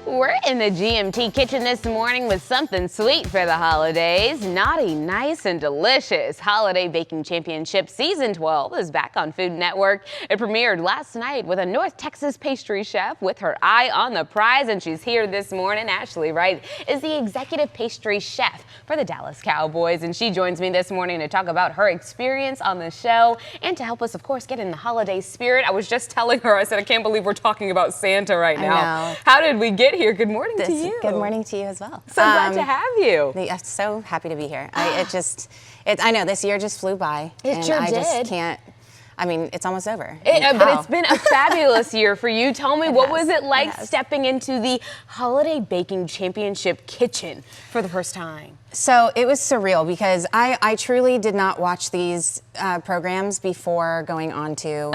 We're in the GMT kitchen this morning with something sweet for the holidays. Naughty, nice, and delicious. Holiday Baking Championship Season 12 is back on Food Network. It premiered last night with a North Texas pastry chef with her eye on the prize, and she's here this morning. Ashleigh Wright is the executive pastry chef for the Dallas Cowboys, and she joins me this morning to talk about her experience on the show and to help us, of course, get in the holiday spirit. I was just telling her, I said, I can't believe we're talking about Santa right now. I know. How did we get here? Good morning to you. Good morning to you as well. So glad to have you. I'm so happy to be here. I know this year just flew by. It sure did. Just can't. I mean, it's almost over. But it's been a fabulous year for you. Tell me, what was it like stepping into the Holiday Baking Championship kitchen for the first time? So it was surreal because I truly did not watch these programs before going on to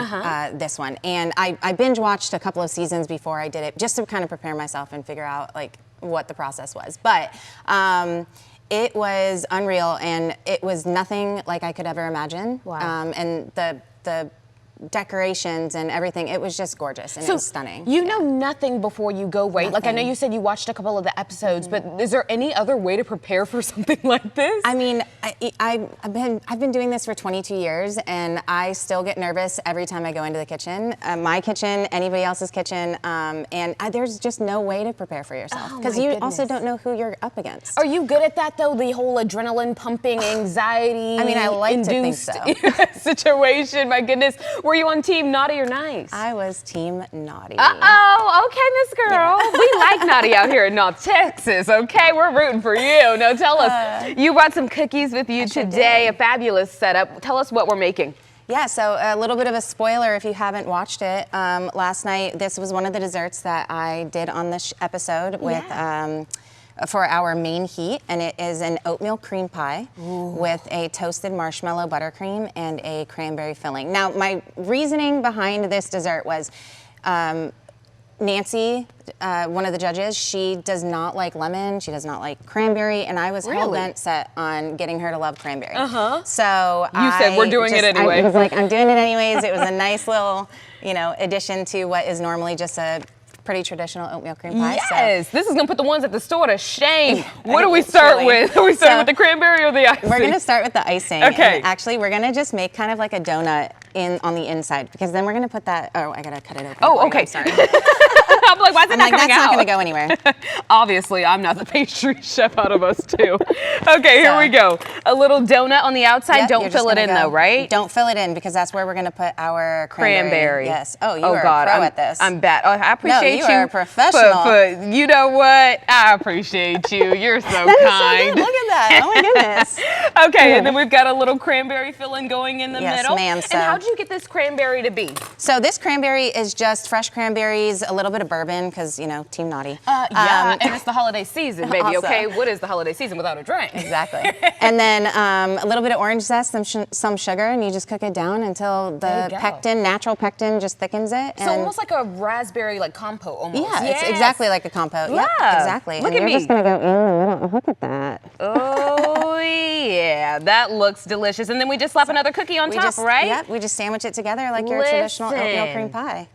this one. And I binge watched a couple of seasons before I did it just to kind of prepare myself and figure out like what the process was. But it was unreal, and it was nothing like I could ever imagine. Wow. And the decorations and everything, it was just gorgeous and it was stunning. You know nothing before you go, right? Nothing. Like I know you said you watched a couple of the episodes, but is there any other way to prepare for something like this? I mean, I've been doing this for 22 years, and I still get nervous every time I go into the kitchen, my kitchen, anybody else's kitchen, and there's just no way to prepare for yourself because you also don't know who you're up against. Are you good at that though? The whole adrenaline pumping, anxiety. I mean, I like to think so. Situation. My goodness. Were you on team naughty or nice? I was team naughty. Uh-oh, okay, Miss Girl. Yeah. We like naughty out here in North Texas, okay? We're rooting for you. Now tell us, you brought some cookies with you today, a fabulous setup. Tell us what we're making. Yeah, so a little bit of a spoiler if you haven't watched it. Last night, this was one of the desserts that I did on this episode with for our main heat, and it is an oatmeal cream pie with a toasted marshmallow buttercream and a cranberry filling. Now, my reasoning behind this dessert was Nancy, one of the judges, she does not like lemon, she does not like cranberry, and I was hell-bent set on getting her to love cranberry. So you said, we're doing it anyway. I was like, I'm doing it anyways. It was a nice little, addition to what is normally just a pretty traditional oatmeal cream pie. Yes, this is gonna put the ones at the store to shame. What do we start with? Are we starting with the cranberry or the icing? We're gonna start with the icing. Okay. And actually, we're gonna just make kind of like a donut on the inside, because then we're gonna put that. Oh, I gotta cut it open. Oh, okay. Sorry. I'm like, why is it not coming that's out? not gonna go anywhere. Obviously, I'm not the pastry chef out of us two. Okay, here we go. A little donut on the outside. Yep, don't fill it in though, right? Don't fill it in, because that's where we're gonna put our cranberry. Yes. Oh, you are a pro at this. I'm bad. Oh, I appreciate you. No, you are a professional. You know what? I appreciate you. You're so kind. So good. Look at that. Oh my goodness. Okay, and then we've got a little cranberry filling going in the middle. Yes, And ma'am. how did you get this cranberry to be? So this cranberry is just fresh cranberries, a little bit of bourbon, because team naughty. And it's the holiday season, baby. Also. Okay, what is the holiday season without a drink? Exactly. And then a little bit of orange zest, some sugar, and you just cook it down until the natural pectin just thickens it. So almost like a raspberry compote almost. Yeah, it's exactly like a compote. Yeah, yep, exactly. Look at me. You're just gonna go in the middle. Look at that. Oh yeah, that looks delicious. And then we just slap another cookie on top, right? Yep, we just sandwich it together like your traditional oatmeal cream pie.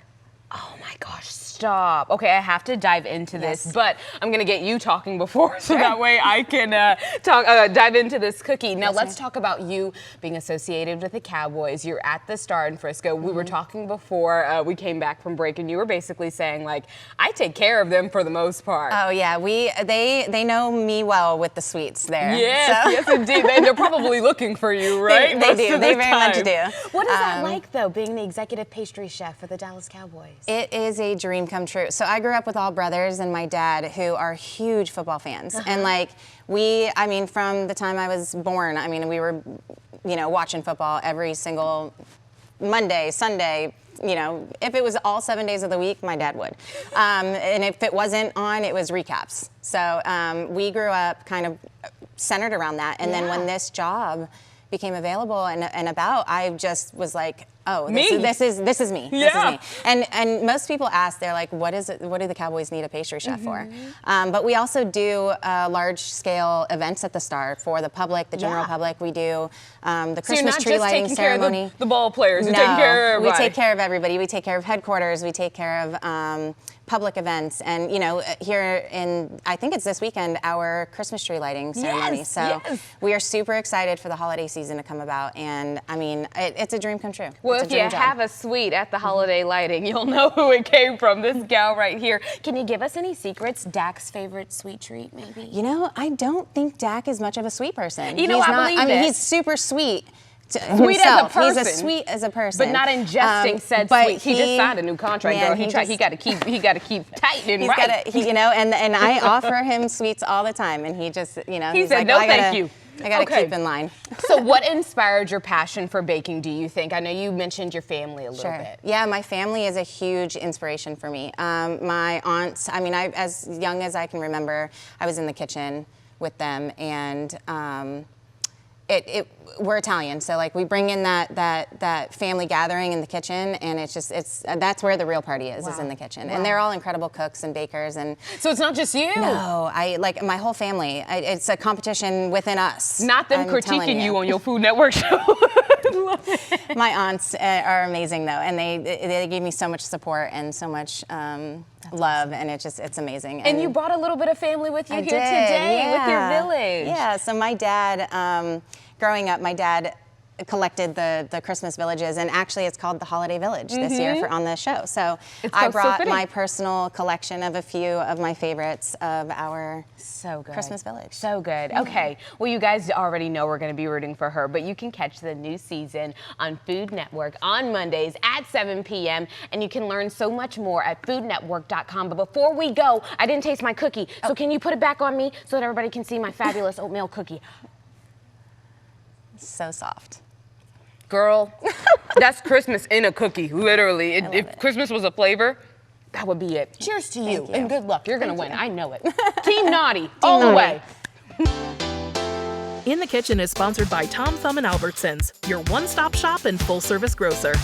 Oh my gosh, stop. Okay, I have to dive into this, but I'm gonna get you talking before so that way I can dive into this cookie. Now let's talk about you being associated with the Cowboys. You're at the Star in Frisco. We were talking before we came back from break, and you were basically saying I take care of them for the most part. Oh yeah, they know me well with the sweets there. Yes, yes indeed. They're probably looking for you, right? They do. They very much do. What is that like though, being the executive pastry chef for the Dallas Cowboys? It is a dream come true. So I grew up with all brothers and my dad who are huge football fans. And from the time I was born, we were, watching football every single Monday, Sunday. If it was all 7 days of the week, my dad would. And if it wasn't on, it was recaps. So we grew up kind of centered around that. And then when this job became available and about, I just was like, oh, this is me. Yeah. This is me. And most people ask, they're like, what do the Cowboys need a pastry chef for? But we also do large scale events at the Star for the public, the general public. We do the Christmas tree lighting ceremony. Care of the ball players. You take care of everybody. We take care of everybody. We take care of headquarters. We take care of public events, and here in, I think it's this weekend, our Christmas tree lighting ceremony. So we are super excited for the holiday season to come about, and I mean, it's a dream come true. Well, if you have a suite at the holiday lighting, you'll know who it came from, this gal right here. Can you give us any secrets? Dak's favorite sweet treat, maybe? I don't think Dak is much of a sweet person. I believe I mean, it. He's super sweet. Sweet as a person. He's sweet as a person, but not ingesting said sweet. He just signed a new contract, girl. He got to keep tight and right. And I offer him sweets all the time, and he just, He said, no, thank you. I got to keep in line. So what inspired your passion for baking, do you think? I know you mentioned your family a little bit. Yeah, my family is a huge inspiration for me. My aunts, I mean, as young as I can remember, I was in the kitchen with them, and we're Italian, so like we bring in that family gathering in the kitchen, and that's where the real party is in the kitchen. And they're all incredible cooks and bakers, and so it's not just you. No, like my whole family. It's a competition within us. Not them critiquing you on your Food Network show. My aunts are amazing though, and they gave me so much support and so much love, and it's amazing. And you brought a little bit of family with you here today with your village. Yeah, so my dad, growing up, my dad collected the Christmas villages, and actually it's called the Holiday Village this year on the show. So I brought my personal collection of a few of my favorites of our Christmas village. So good. Okay, well, you guys already know we're going to be rooting for her, but you can catch the new season on Food Network on Mondays at 7 p.m. and you can learn so much more at foodnetwork.com. But before we go, I didn't taste my cookie, so can you put it back on me so that everybody can see my fabulous oatmeal cookie? So soft. Girl, that's Christmas in a cookie, literally. If Christmas was a flavor, that would be it. Cheers to you, and good luck. You're going to win. I know it. Team Naughty, all the way. In the Kitchen is sponsored by Tom Thumb and Albertsons, your one-stop shop and full-service grocer.